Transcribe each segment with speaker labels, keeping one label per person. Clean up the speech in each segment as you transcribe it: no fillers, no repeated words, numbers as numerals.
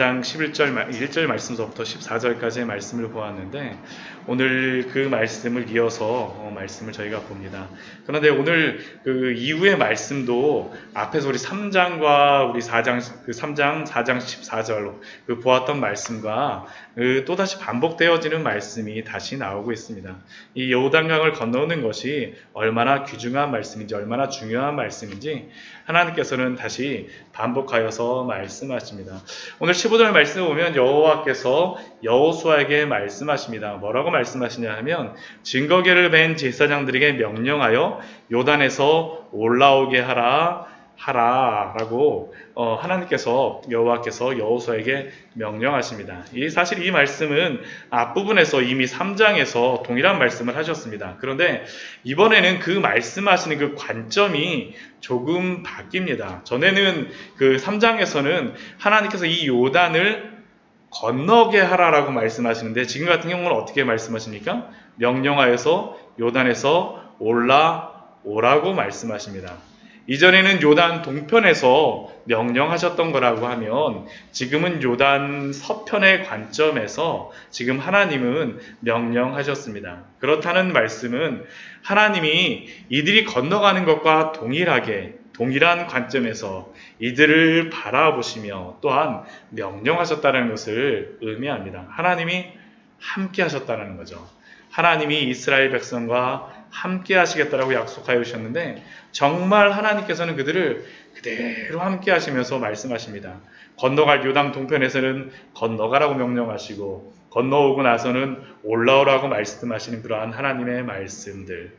Speaker 1: 4장 1절 말씀서부터 14절까지의 말씀을 보았는데 오늘 그 말씀을 이어서 말씀을 저희가 봅니다. 그런데 오늘 그 이후의 말씀도 앞에서 우리 3장과 우리 4장 14절 그 보았던 말씀과 또다시 반복되어지는 말씀이 다시 나오고 있습니다. 이 요단강을 건너는 것이 얼마나 귀중한 말씀인지 얼마나 중요한 말씀인지 하나님께서는 다시 반복하여서 말씀하십니다. 오늘 15절 말씀을 보면 여호와께서 여호수아에게 말씀하십니다. 뭐라고 말씀하시냐 하면 증거궤를 맨 제사장들에게 명령하여 요단에서 올라오게 하라라고 하나님께서 여호와께서 여호수아에게 명령하십니다. 사실 이 말씀은 앞부분에서 이미 3장에서 동일한 말씀을 하셨습니다. 그런데 이번에는 그 말씀하시는 그 관점이 조금 바뀝니다. 전에는 그 3장에서는 하나님께서 이 요단을 건너게 하라라고 말씀하시는데 지금 같은 경우는 어떻게 말씀하십니까? 명령하여서 요단에서 올라오라고 말씀하십니다. 이전에는 요단 동편에서 명령하셨던 거라고 하면 지금은 요단 서편의 관점에서 지금 하나님은 명령하셨습니다. 그렇다는 말씀은 하나님이 이들이 건너가는 것과 동일한 관점에서 이들을 바라보시며 또한 명령하셨다는 것을 의미합니다. 하나님이 함께 하셨다는 거죠. 하나님이 이스라엘 백성과 함께 하시겠다라고 약속하여 주셨는데 정말 하나님께서는 그들을 그대로 함께 하시면서 말씀하십니다. 건너갈 요단 동편에서는 건너가라고 명령하시고 건너오고 나서는 올라오라고 말씀하시는 그러한 하나님의 말씀들.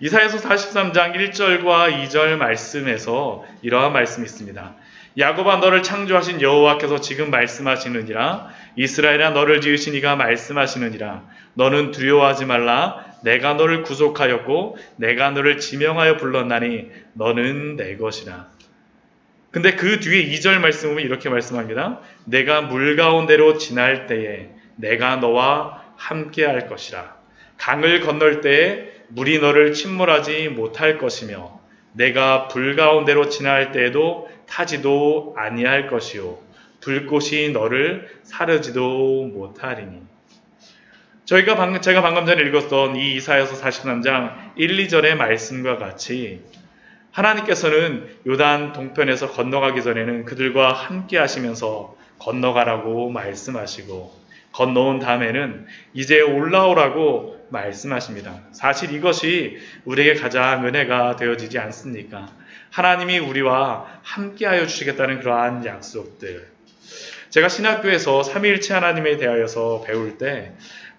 Speaker 1: 이사야서 43장 1절과 2절 말씀에서 이러한 말씀이 있습니다. 야곱아 너를 창조하신 여호와께서 지금 말씀하시느니라. 이스라엘아 너를 지으신 이가 말씀하시느니라. 너는 두려워하지 말라. 내가 너를 구속하였고 내가 너를 지명하여 불렀나니 너는 내 것이라. 근데 그 뒤에 2절 말씀은 이렇게 말씀합니다. 내가 물 가운데로 지날 때에 내가 너와 함께 할 것이라. 강을 건널 때에 물이 너를 침몰하지 못할 것이며 내가 불 가운데로 지날 때에도 타지도 아니할 것이요 불꽃이 너를 사르지도 못하리니. 제가 방금 전에 읽었던 이 이사야서 43장 1, 2절의 말씀과 같이 하나님께서는 요단 동편에서 건너가기 전에는 그들과 함께 하시면서 건너가라고 말씀하시고 건너온 다음에는 이제 올라오라고 말씀하십니다. 사실 이것이 우리에게 가장 은혜가 되어지지 않습니까? 하나님이 우리와 함께하여 주시겠다는 그러한 약속들. 제가 신학교에서 삼위일체 하나님에 대하여서 배울 때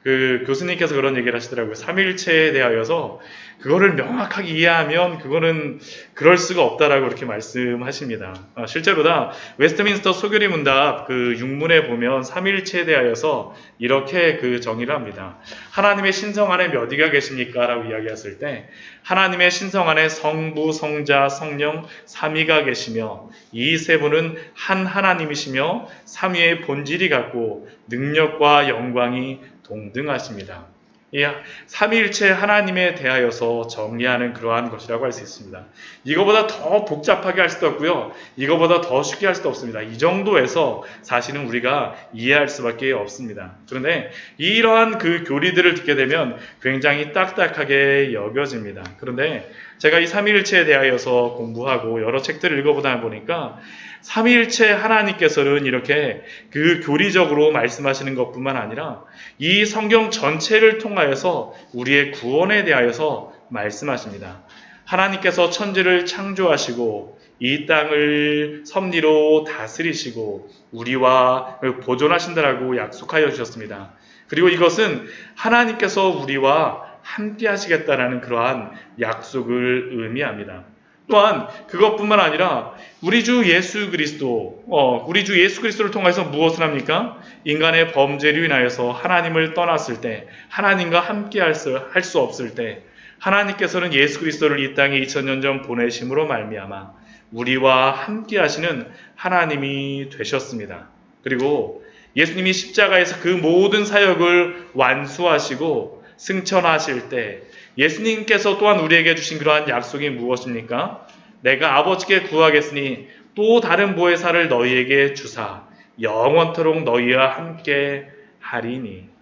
Speaker 1: 그 교수님께서 그런 얘기를 하시더라고요. 삼위일체에 대하여서 그거를 명확하게 이해하면 그거는 그럴 수가 없다라고 그렇게 말씀하십니다. 실제로 다 웨스트민스터 소교리 문답 그 6문에 보면 삼위일체에 대하여서 이렇게 그 정의를 합니다. 하나님의 신성 안에 몇 위가 계십니까? 라고 이야기했을 때 하나님의 신성 안에 성부, 성자, 성령 삼위가 계시며 이 세 분은 한 하나님이시며 삼위의 본질이 같고 능력과 영광이 동등하십니다. 이 삼위일체 하나님에 대하여서 정리하는 그러한 것이라고 할 수 있습니다. 이거보다 더 복잡하게 할 수도 없고요. 이거보다 더 쉽게 할 수도 없습니다. 이 정도에서 사실은 우리가 이해할 수밖에 없습니다. 그런데 이러한 그 교리들을 듣게 되면 굉장히 딱딱하게 여겨집니다. 그런데 제가 이 삼위일체에 대하여서 공부하고 여러 책들을 읽어보다 보니까 삼위일체 하나님께서는 이렇게 그 교리적으로 말씀하시는 것뿐만 아니라 이 성경 전체를 통하여서 우리의 구원에 대하여서 말씀하십니다. 하나님께서 천지를 창조하시고 이 땅을 섭리로 다스리시고 우리와 보존하신다라고 약속하여 주셨습니다. 그리고 이것은 하나님께서 우리와 함께 하시겠다라는 그러한 약속을 의미합니다. 또한 그것뿐만 아니라 우리 주 예수 그리스도를 통해서 무엇을 합니까? 인간의 범죄로 인하여서 하나님을 떠났을 때, 하나님과 함께 할 수 없을 때 하나님께서는 예수 그리스도를 이 땅에 2000년 전 보내심으로 말미암아 우리와 함께 하시는 하나님이 되셨습니다. 그리고 예수님이 십자가에서 그 모든 사역을 완수하시고 승천하실 때 예수님께서 또한 우리에게 주신 그러한 약속이 무엇입니까? 내가 아버지께 구하겠으니 또 다른 보혜사를 너희에게 주사 영원토록 너희와 함께 하리니.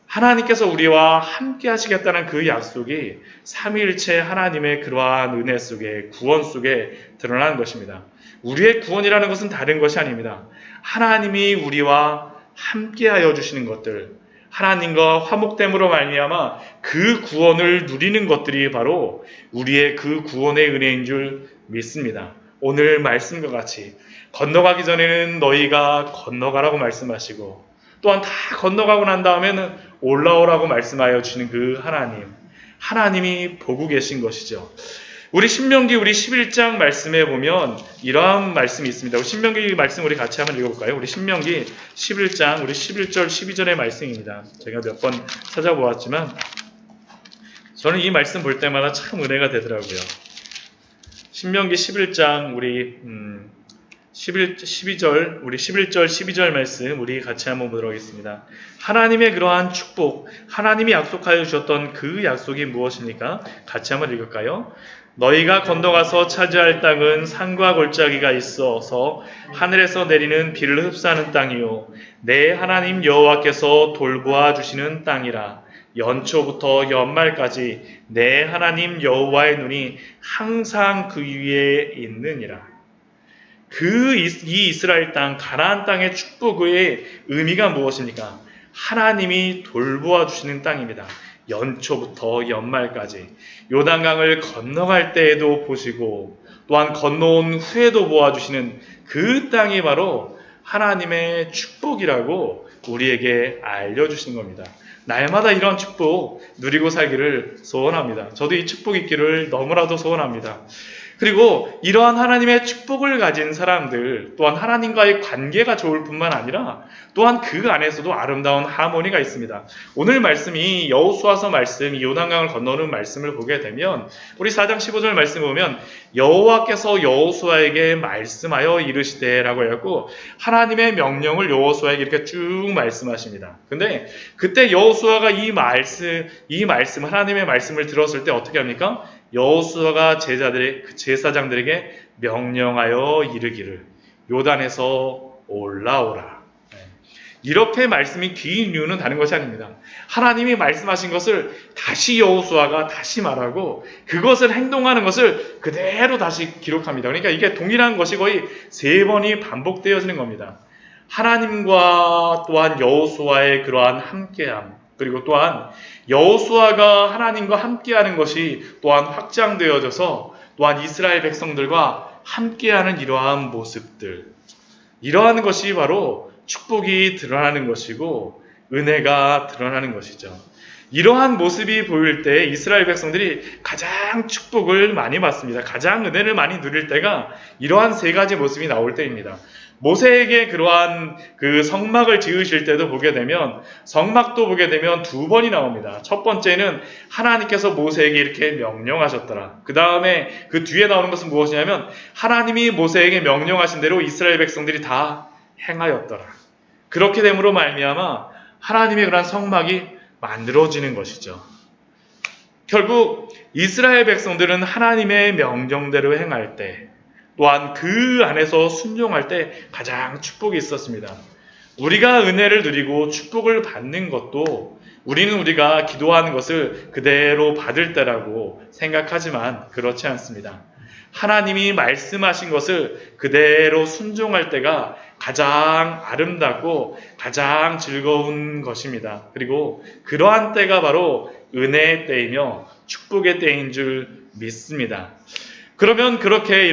Speaker 1: 하나님께서 우리와 함께 하시겠다는 그 약속이 삼위일체 하나님의 그러한 은혜 속에, 구원 속에 드러나는 것입니다. 우리의 구원이라는 것은 다른 것이 아닙니다. 하나님이 우리와 함께하여 주시는 것들, 하나님과 화목됨으로 말미암아 그 구원을 누리는 것들이 바로 우리의 그 구원의 은혜인 줄 믿습니다. 오늘 말씀과 같이 건너가기 전에는 너희가 건너가라고 말씀하시고, 또한 다 건너가고 난 다음에는 올라오라고 말씀하여 주시는 그 하나님이 보고 계신 것이죠. 우리 신명기 우리 11장 말씀에 보면 이러한 말씀이 있습니다. 우리 신명기 말씀 우리 같이 한번 읽어볼까요? 우리 신명기 11장 우리 11절 12절의 말씀입니다. 제가 몇 번 찾아보았지만 저는 이 말씀 볼 때마다 참 은혜가 되더라고요. 신명기 11장 우리 12절, 우리 11절, 12절 말씀 우리 같이 한번 보도록 하겠습니다. 하나님의 그러한 축복, 하나님이 약속하여 주셨던 그 약속이 무엇입니까? 같이 한번 읽을까요? 너희가 건너가서 차지할 땅은 산과 골짜기가 있어서 하늘에서 내리는 비를 흡수하는 땅이요 내 하나님 여호와께서 돌보아 주시는 땅이라. 연초부터 연말까지 내 하나님 여호와의 눈이 항상 그 위에 있느니라. 이 이스라엘 땅, 가나안 땅의 축복의 의미가 무엇입니까? 하나님이 돌보아 주시는 땅입니다. 연초부터 연말까지 요단강을 건너갈 때에도 보시고 또한 건너온 후에도 보아주시는 그 땅이 바로 하나님의 축복이라고 우리에게 알려주신 겁니다. 날마다 이런 축복 누리고 살기를 소원합니다. 저도 이 축복 있기를 너무나도 소원합니다. 그리고 이러한 하나님의 축복을 가진 사람들, 또한 하나님과의 관계가 좋을 뿐만 아니라 또한 그 안에서도 아름다운 하모니가 있습니다. 오늘 말씀이 여호수아서 말씀, 요단강을 건너는 말씀을 보게 되면 우리 4장 15절 말씀 보면 여호와께서 여호수아에게 말씀하여 이르시되라고 해갖고 하나님의 명령을 여호수아에게 이렇게 쭉 말씀하십니다. 근데 그때 여호수아가 이 말씀 하나님의 말씀을 들었을 때 어떻게 합니까? 여호수아가 제사장들에게 명령하여 이르기를 요단에서 올라오라. 이렇게 말씀이 긴 이유는 다른 것이 아닙니다. 하나님이 말씀하신 것을 다시 여호수아가 다시 말하고 그것을 행동하는 것을 그대로 다시 기록합니다. 그러니까 이게 동일한 것이 거의 3번이 반복되어지는 겁니다. 하나님과 또한 여호수아의 그러한 함께함, 그리고 또한 여호수아가 하나님과 함께하는 것이 또한 확장되어져서 또한 이스라엘 백성들과 함께하는 이러한 모습들, 이러한 것이 바로 축복이 드러나는 것이고 은혜가 드러나는 것이죠. 이러한 모습이 보일 때 이스라엘 백성들이 가장 축복을 많이 받습니다. 가장 은혜를 많이 누릴 때가 이러한 3가지 모습이 나올 때입니다. 모세에게 그러한 그 성막을 지으실 때도 보게 되면 성막도 보게 되면 2번이 나옵니다. 첫 번째는 하나님께서 모세에게 이렇게 명령하셨더라. 그 다음에 그 뒤에 나오는 것은 무엇이냐면 하나님이 모세에게 명령하신 대로 이스라엘 백성들이 다 행하였더라. 그렇게 됨으로 말미암아 하나님의 그러한 성막이 만들어지는 것이죠. 결국 이스라엘 백성들은 하나님의 명령대로 행할 때 또한 그 안에서 순종할 때 가장 축복이 있었습니다. 우리가 은혜를 누리고 축복을 받는 것도 우리가 기도하는 것을 그대로 받을 때라고 생각하지만 그렇지 않습니다. 하나님이 말씀하신 것을 그대로 순종할 때가 가장 아름답고 가장 즐거운 것입니다. 그리고 그러한 때가 바로 은혜의 때이며 축복의 때인 줄 믿습니다. 그러면 그렇게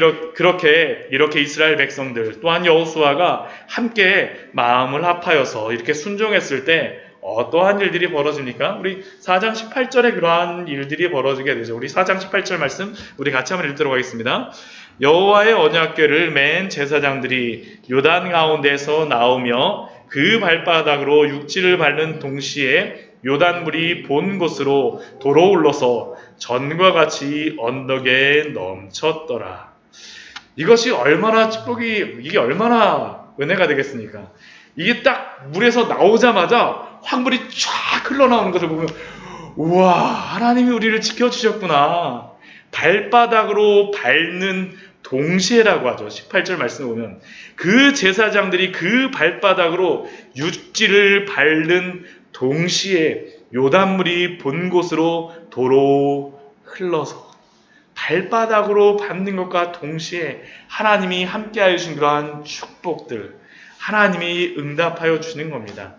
Speaker 1: 이스라엘 백성들 또한 여호수아가 함께 마음을 합하여서 이렇게 순종했을 때 어떠한 일들이 벌어집니까? 우리 4장 18절에 그러한 일들이 벌어지게 되죠. 우리 4장 18절 말씀 우리 같이 한번 읽도록 하겠습니다. 여호와의 언약궤를 맨 제사장들이 요단 가운데서 나오며 그 발바닥으로 육지를 밟는 동시에 요단물이 본 곳으로 도로 흘러서 전과 같이 언덕에 넘쳤더라. 이것이 얼마나 이게 얼마나 은혜가 되겠습니까? 이게 딱 물에서 나오자마자 황물이 쫙 흘러나오는 것을 보면 우와, 하나님이 우리를 지켜주셨구나. 발바닥으로 밟는 동시에라고 하죠. 18절 말씀을 보면 그 제사장들이 그 발바닥으로 육지를 밟는 동시에 요단물이 본 곳으로 도로 흘러서 발바닥으로 밟는 것과 동시에 하나님이 함께하여 주신 그러한 축복들, 하나님이 응답하여 주시는 겁니다.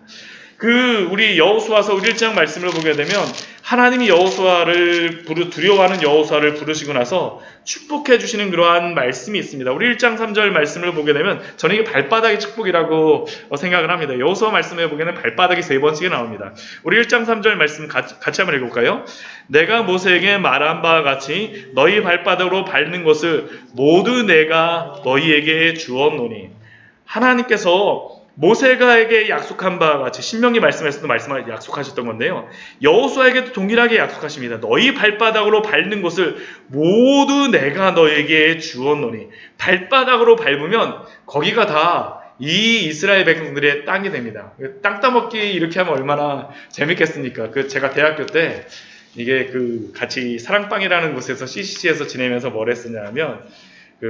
Speaker 1: 우리 여호수아서 1장 말씀을 보게 되면 하나님이 여호수아를 두려워하는 여호수아를 부르시고 나서 축복해 주시는 그러한 말씀이 있습니다. 우리 1장 3절 말씀을 보게 되면 저는 이게 발바닥의 축복이라고 생각을 합니다. 여호수아 말씀에 보기에는 발바닥이 3번씩이 나옵니다. 우리 1장 3절 말씀 같이 한번 읽어볼까요? 내가 모세에게 말한 바와 같이 너희 발바닥으로 밟는 것을 모두 내가 너희에게 주었노니. 하나님께서 모세가에게 약속한 바와 같이 신명기 말씀에서도 약속하셨던 건데요. 여호수아에게도 동일하게 약속하십니다. 너희 발바닥으로 밟는 곳을 모두 내가 너에게 주었노니. 발바닥으로 밟으면 거기가 다 이 이스라엘 백성들의 땅이 됩니다. 땅 따먹기 이렇게 하면 얼마나 재밌겠습니까? 제가 대학교 때 이게 같이 사랑방이라는 곳에서 CCC에서 지내면서 뭘 했었냐면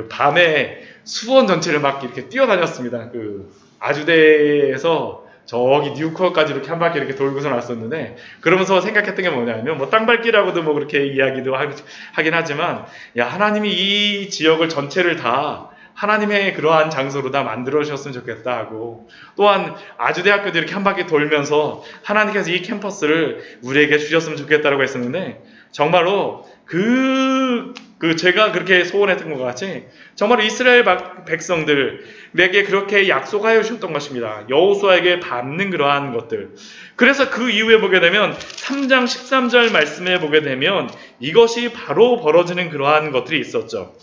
Speaker 1: 밤에 수원 전체를 막 이렇게 뛰어다녔습니다. 아주대에서 저기 뉴코어까지 이렇게 한 바퀴 이렇게 돌고서 나왔었는데, 그러면서 생각했던 게 뭐냐면 땅 밟기라고도 뭐 그렇게 이야기도 하긴 하지만, 야, 하나님이 이 지역을 전체를 다 하나님의 그러한 장소로 다 만들어 주셨으면 좋겠다 하고, 또한 아주대학교도 이렇게 한 바퀴 돌면서 하나님께서 이 캠퍼스를 우리에게 주셨으면 좋겠다라고 했었는데, 정말로 제가 그렇게 소원했던 것 같이 정말 이스라엘 백성들에게 그렇게 약속하여 주셨던 것입니다. 여호수아에게 밟는 그러한 것들. 그래서 그 이후에 보게 되면 3장 13절 말씀에 보게 되면 이것이 바로 벌어지는 그러한 것들이 있었죠.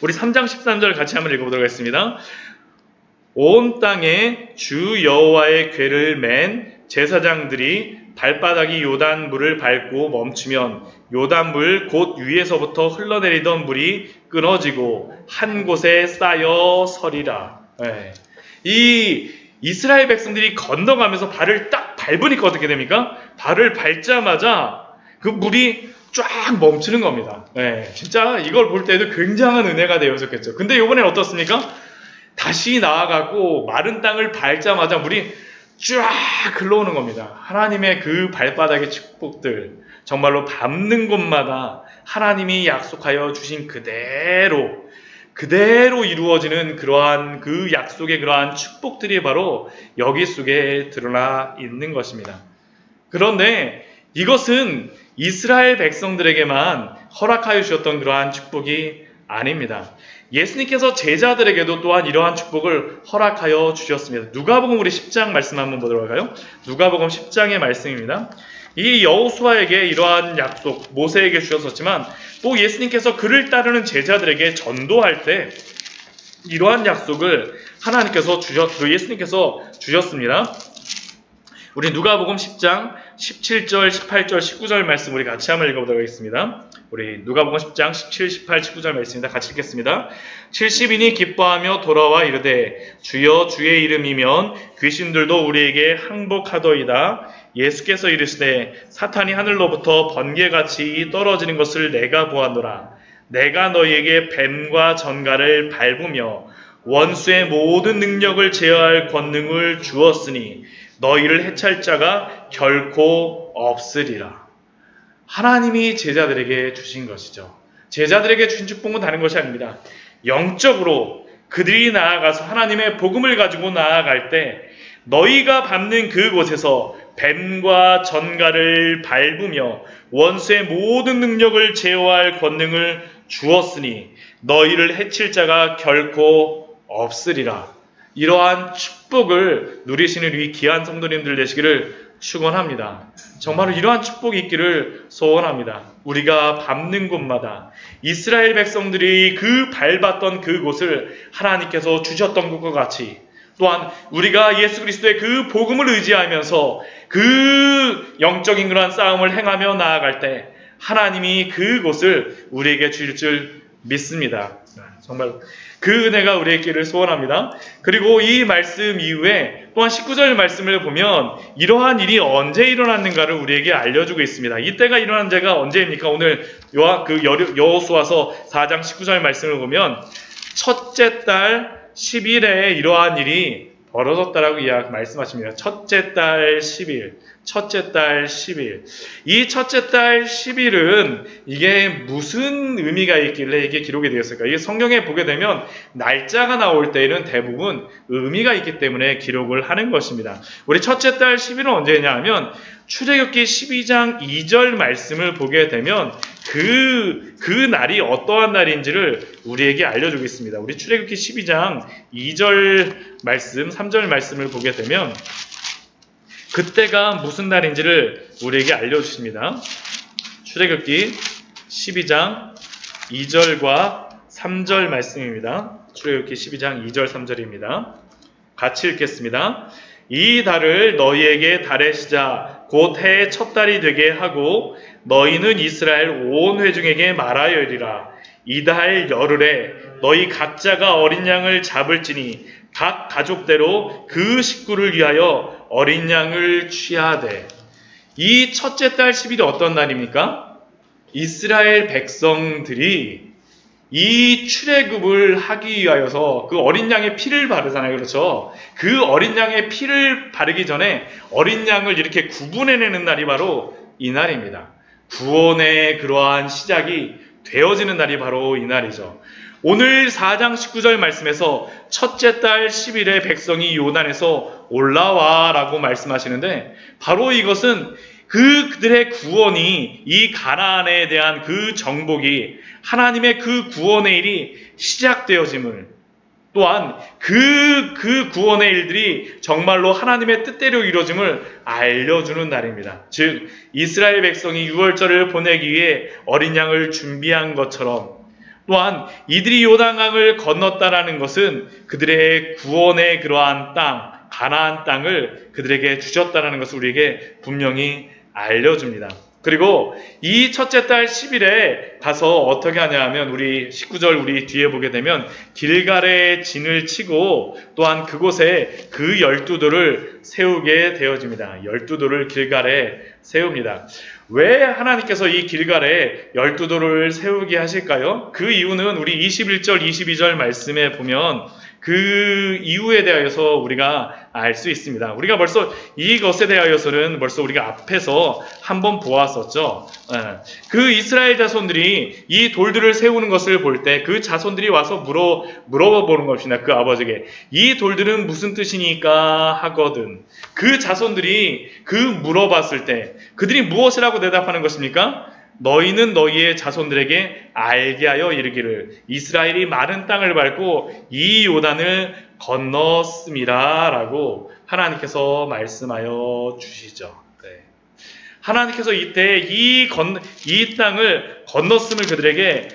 Speaker 1: 우리 3장 13절 같이 한번 읽어보도록 하겠습니다. 온 땅에 주 여호와의 궤를 맨 제사장들이 발바닥이 요단물을 밟고 멈추면 요단물 곧 위에서부터 흘러내리던 물이 끊어지고 한 곳에 쌓여 서리라. 네. 이 이스라엘 백성들이 건너가면서 발을 딱 밟으니까 어떻게 됩니까? 발을 밟자마자 그 물이 쫙 멈추는 겁니다. 네. 진짜 이걸 볼 때도 굉장한 은혜가 되어졌겠죠. 근데 이번엔 어떻습니까? 다시 나아가고 마른 땅을 밟자마자 물이 쫙 흘러오는 겁니다. 하나님의 그 발바닥의 축복들, 정말로 밟는 곳마다 하나님이 약속하여 주신 그대로 이루어지는 그러한 그 약속의 그러한 축복들이 바로 여기 속에 드러나 있는 것입니다. 그런데 이것은 이스라엘 백성들에게만 허락하여 주셨던 그러한 축복이 아닙니다. 예수님께서 제자들에게도 또한 이러한 축복을 허락하여 주셨습니다. 누가복음 우리 10장 말씀 한번 보도록 할까요? 누가복음 10장의 말씀입니다. 이 여호수아에게 이러한 약속 모세에게 주셨었지만 또 예수님께서 그를 따르는 제자들에게 전도할 때 이러한 약속을 예수님께서 주셨습니다. 우리 누가복음 10장 17절, 18절, 19절 말씀 우리 같이 한번 읽어보도록 하겠습니다. 우리 누가복음 10장 17, 18, 19절 말씀입니다. 같이 읽겠습니다. 70인이 기뻐하며 돌아와 이르되 주여 주의 이름이면 귀신들도 우리에게 항복하더이다. 예수께서 이르시되 사탄이 하늘로부터 번개같이 떨어지는 것을 내가 보았노라. 내가 너희에게 뱀과 전갈을 밟으며 원수의 모든 능력을 제어할 권능을 주었으니 너희를 해찰 자가 결코 없으리라. 하나님이 제자들에게 주신 것이죠. 제자들에게 주신 축복은 다른 것이 아닙니다. 영적으로 그들이 나아가서 하나님의 복음을 가지고 나아갈 때 너희가 밟는 그곳에서 뱀과 전갈을 밟으며 원수의 모든 능력을 제어할 권능을 주었으니 너희를 해칠 자가 결코 없으리라. 이러한 축복을 누리시는 우리 귀한 성도님들 되시기를 축원합니다. 정말로 이러한 축복이 있기를 소원합니다. 우리가 밟는 곳마다 이스라엘 백성들이 밟았던 그곳을 하나님께서 주셨던 것과 같이 또한 우리가 예수 그리스도의 그 복음을 의지하면서 그 영적인 그러한 싸움을 행하며 나아갈 때 하나님이 그곳을 우리에게 주실 줄 믿습니다. 정말 그 은혜가 우리의 길을 소원합니다. 그리고 이 말씀 이후에 또한 19절 말씀을 보면 이러한 일이 언제 일어났는가를 우리에게 알려주고 있습니다. 이때가 일어난 제가 언제입니까? 오늘 여호수아서 4장 19절 말씀을 보면 첫째 달 10일에 이러한 일이 벌어졌다라고 말씀하십니다. 첫째 달 10일. 첫째 달 10일. 이 첫째 달 10일은 이게 무슨 의미가 있길래 이게 기록이 되었을까? 이게 성경에 보게 되면 날짜가 나올 때에는 대부분 의미가 있기 때문에 기록을 하는 것입니다. 우리 첫째 달 10일은 언제냐 하면 출애굽기 12장 2절 말씀을 보게 되면 그 날이 어떠한 날인지를 우리에게 알려주고 있습니다. 우리 출애굽기 12장 2절 말씀, 3절 말씀을 보게 되면 그때가 무슨 날인지를 우리에게 알려주십니다. 출애굽기 12장 2절과 3절 말씀입니다. 출애굽기 12장 2절 3절입니다. 같이 읽겠습니다. 이 달을 너희에게 달의 시작 곧 해의 첫 달이 되게 하고 너희는 이스라엘 온 회중에게 말하여 이르라. 이 달 열흘에 너희 각자가 어린 양을 잡을지니 각 가족대로 그 식구를 위하여 어린 양을 취하되. 이 첫째 달 10일이 어떤 날입니까? 이스라엘 백성들이 이 출애굽을 하기 위하여서 그 어린 양의 피를 바르잖아요. 그렇죠? 그 어린 양의 피를 바르기 전에 어린 양을 이렇게 구분해내는 날이 바로 이 날입니다. 구원의 그러한 시작이 되어지는 날이 바로 이 날이죠. 오늘 4장 19절 말씀에서 첫째 달 10일에 백성이 요단에서 올라와 라고 말씀하시는데 바로 이것은 그들의 구원이 이 가나안에 대한 그 정복이 하나님의 그 구원의 일이 시작되어짐을 또한 그 구원의 일들이 정말로 하나님의 뜻대로 이루어짐을 알려주는 날입니다. 즉 이스라엘 백성이 유월절을 보내기 위해 어린 양을 준비한 것처럼 또한 이들이 요단강을 건넜다라는 것은 그들의 구원의 그러한 땅, 가나안 땅을 그들에게 주셨다라는 것을 우리에게 분명히 알려줍니다. 그리고 이 첫째 달 10일에 가서 어떻게 하냐 하면 우리 19절 우리 뒤에 보게 되면 길갈에 진을 치고 또한 그곳에 그 12돌을 세우게 되어집니다. 12돌을 길갈에 세웁니다. 왜 하나님께서 이 길갈에 12돌을 세우게 하실까요? 그 이유는 우리 21절 22절 말씀에 보면 그 이유에 대하여서 우리가 알 수 있습니다. 우리가 벌써 이것에 대하여서는 벌써 우리가 앞에서 한번 보았었죠. 그 이스라엘 자손들이 이 돌들을 세우는 것을 볼 때 그 자손들이 와서 물어보는 것입니다. 그 아버지에게 이 돌들은 무슨 뜻이니까 하거든. 그 자손들이 물어봤을 때 그들이 무엇이라고 대답하는 것입니까? 너희는 너희의 자손들에게 알게 하여 이르기를 이스라엘이 많은 땅을 밟고 이 요단을 건넜음이라 라고 하나님께서 말씀하여 주시죠. 네. 하나님께서 이때 이 땅을 건넜음을 그들에게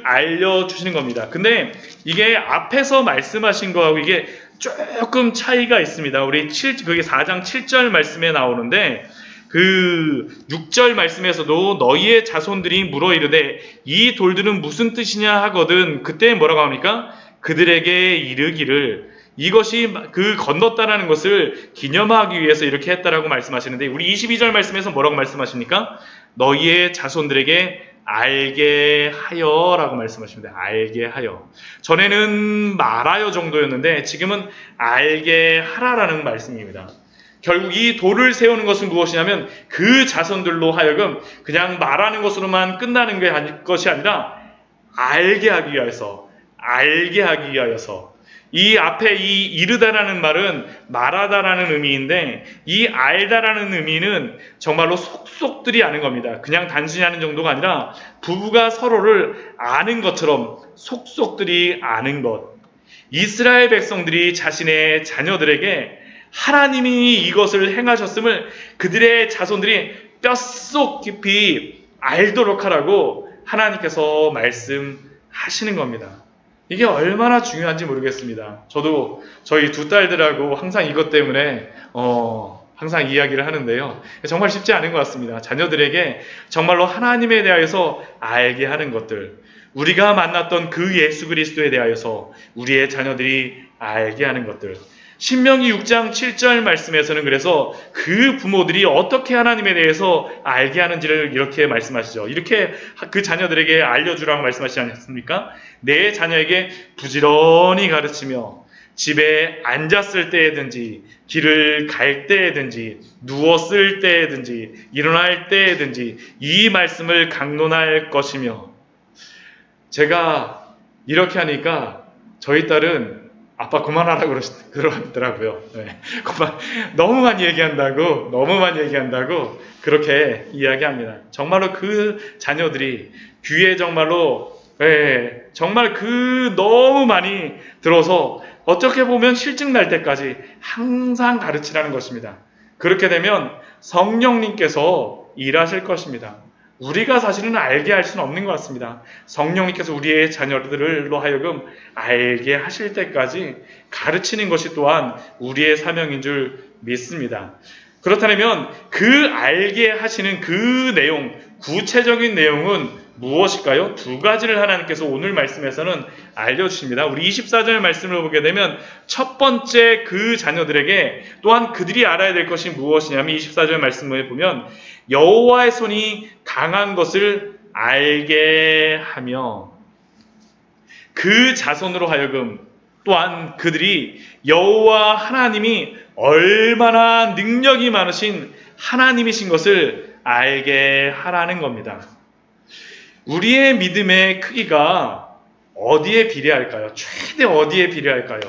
Speaker 1: 알려주시는 겁니다. 근데 이게 앞에서 말씀하신 거하고 이게 조금 차이가 있습니다. 우리 그게 4장 7절 말씀에 나오는데 그 6절 말씀에서도 너희의 자손들이 물어 이르되 이 돌들은 무슨 뜻이냐 하거든. 그때 뭐라고 합니까? 그들에게 이르기를 이것이 그 건넜다라는 것을 기념하기 위해서 이렇게 했다라고 말씀하시는데 우리 22절 말씀에서 뭐라고 말씀하십니까? 너희의 자손들에게 알게 하여 라고 말씀하십니다. 알게 하여. 전에는 말하여 정도였는데 지금은 알게 하라라는 말씀입니다. 결국 이 돌을 세우는 것은 무엇이냐면 그 자손들로 하여금 그냥 말하는 것으로만 끝나는 것이 아니라 알게 하기 위하여서 이 앞에 이 이르다라는 말은 말하다라는 의미인데 이 알다라는 의미는 정말로 속속들이 아는 겁니다. 그냥 단순히 아는 정도가 아니라 부부가 서로를 아는 것처럼 속속들이 아는 것. 이스라엘 백성들이 자신의 자녀들에게 하나님이 이것을 행하셨음을 그들의 자손들이 뼛속 깊이 알도록 하라고 하나님께서 말씀하시는 겁니다. 이게 얼마나 중요한지 모르겠습니다. 저도 저희 두 딸들하고 항상 이것 때문에 항상 이야기를 하는데요. 정말 쉽지 않은 것 같습니다. 자녀들에게 정말로 하나님에 대하여서 알게 하는 것들. 우리가 만났던 그 예수 그리스도에 대하여서 우리의 자녀들이 알게 하는 것들. 신명기 6장 7절 말씀에서는 그래서 그 부모들이 어떻게 하나님에 대해서 알게 하는지를 이렇게 말씀하시죠. 이렇게 그 자녀들에게 알려주라고 말씀하시지 않습니까? 내 자녀에게 부지런히 가르치며 집에 앉았을 때에든지 길을 갈 때에든지 누웠을 때에든지 일어날 때에든지 이 말씀을 강론할 것이며. 제가 이렇게 하니까 저희 딸은 아빠 그만하라고 그러더라고요. 네. 너무 많이 얘기한다고 그렇게 이야기합니다. 정말로 그 자녀들이 귀에 정말로 정말 너무 많이 들어서 어떻게 보면 실증 날 때까지 항상 가르치라는 것입니다. 그렇게 되면 성령님께서 일하실 것입니다. 우리가 사실은 알게 할 수는 없는 것 같습니다. 성령님께서 우리의 자녀들로 하여금 알게 하실 때까지 가르치는 것이 또한 우리의 사명인 줄 믿습니다. 그렇다면 그 알게 하시는 그 내용, 구체적인 내용은 무엇일까요? 두 가지를 하나님께서 오늘 말씀에서는 알려주십니다. 우리 24절 말씀을 보게 되면 첫 번째 그 자녀들에게 또한 그들이 알아야 될 것이 무엇이냐면 24절 말씀을 보면 여호와의 손이 강한 것을 알게 하며 그 자손으로 하여금 또한 그들이 여호와 하나님이 얼마나 능력이 많으신 하나님이신 것을 알게 하라는 겁니다. 우리의 믿음의 크기가 어디에 비례할까요? 최대 어디에 비례할까요?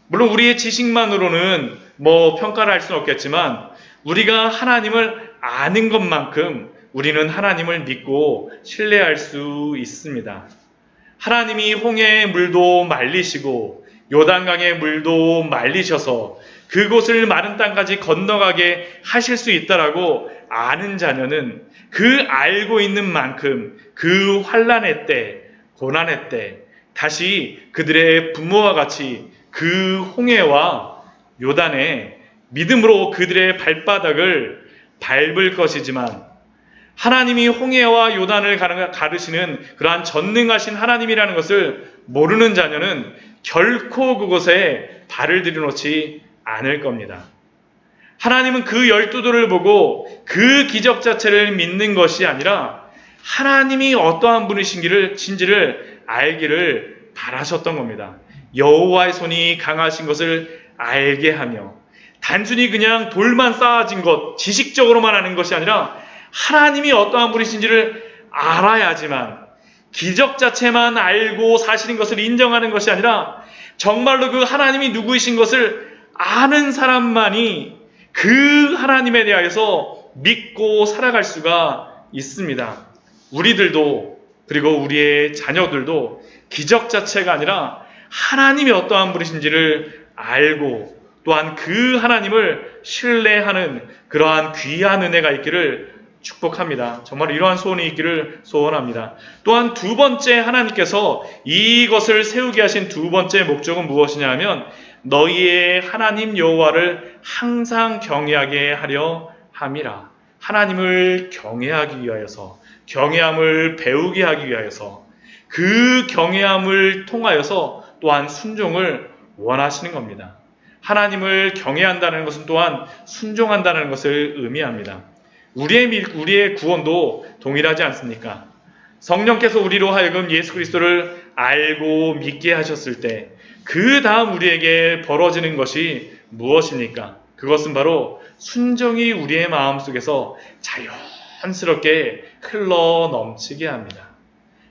Speaker 1: 물론 우리의 지식만으로는 평가를 할 수는 없겠지만 우리가 하나님을 아는 것만큼 우리는 하나님을 믿고 신뢰할 수 있습니다. 하나님이 홍해의 물도 말리시고 요단강의 물도 말리셔서 그곳을 마른 땅까지 건너가게 하실 수 있다라고 아는 자녀는 그 알고 있는 만큼 그 환난의 때, 고난의 때 다시 그들의 부모와 같이 그 홍해와 요단에 믿음으로 그들의 발바닥을 밟을 것이지만 하나님이 홍해와 요단을 가르시는 그러한 전능하신 하나님이라는 것을 모르는 자녀는 결코 그곳에 발을 들여놓지 않을 겁니다. 하나님은 그 12돌을 보고 그 기적 자체를 믿는 것이 아니라 하나님이 어떠한 분이신지를 알기를 바라셨던 겁니다. 여호와의 손이 강하신 것을 알게 하며 단순히 그냥 돌만 쌓아진 것, 지식적으로만 아는 것이 아니라 하나님이 어떠한 분이신지를 알아야지만 기적 자체만 알고 사실인 것을 인정하는 것이 아니라 정말로 그 하나님이 누구이신 것을 아는 사람만이 그 하나님에 대하여서 믿고 살아갈 수가 있습니다. 우리들도 그리고 우리의 자녀들도 기적 자체가 아니라 하나님이 어떠한 분이신지를 알고 또한 그 하나님을 신뢰하는 그러한 귀한 은혜가 있기를 축복합니다. 정말 이러한 소원이 있기를 소원합니다. 또한 두 번째 하나님께서 이것을 세우게 하신 두 번째 목적은 무엇이냐 하면 너희의 하나님 여호와를 항상 경외하게 하려 함이라. 하나님을 경외하기 위하여서, 경외함을 배우게 하기 위하여서, 그 경외함을 통하여서 또한 순종을 원하시는 겁니다. 하나님을 경외한다는 것은 또한 순종한다는 것을 의미합니다. 우리의 구원도 동일하지 않습니까? 성령께서 우리로 하여금 예수 그리스도를 알고 믿게 하셨을 때 그 다음 우리에게 벌어지는 것이 무엇입니까? 그것은 바로 순종이 우리의 마음속에서 자연스럽게 흘러 넘치게 합니다.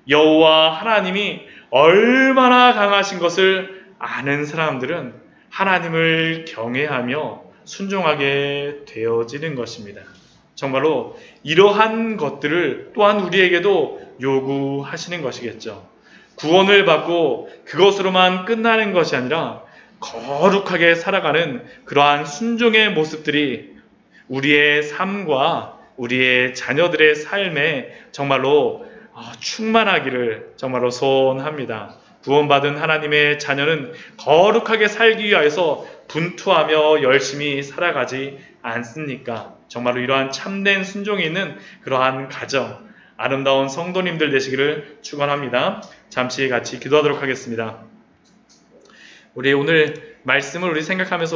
Speaker 1: 여호와 하나님이 얼마나 강하신 것을 아는 사람들은 하나님을 경외하며 순종하게 되어지는 것입니다. 정말로 이러한 것들을 또한 우리에게도 요구하시는 것이겠죠. 구원을 받고 그것으로만 끝나는 것이 아니라 거룩하게 살아가는 그러한 순종의 모습들이 우리의 삶과 우리의 자녀들의 삶에 정말로 충만하기를 정말로 소원합니다. 구원받은 하나님의 자녀는 거룩하게 살기 위하여서 분투하며 열심히 살아가지 않습니까? 정말로 이러한 참된 순종이 있는 그러한 가정, 아름다운 성도님들 되시기를 축원합니다. 잠시 같이 기도하도록 하겠습니다. 우리 오늘 말씀을 우리 생각하면서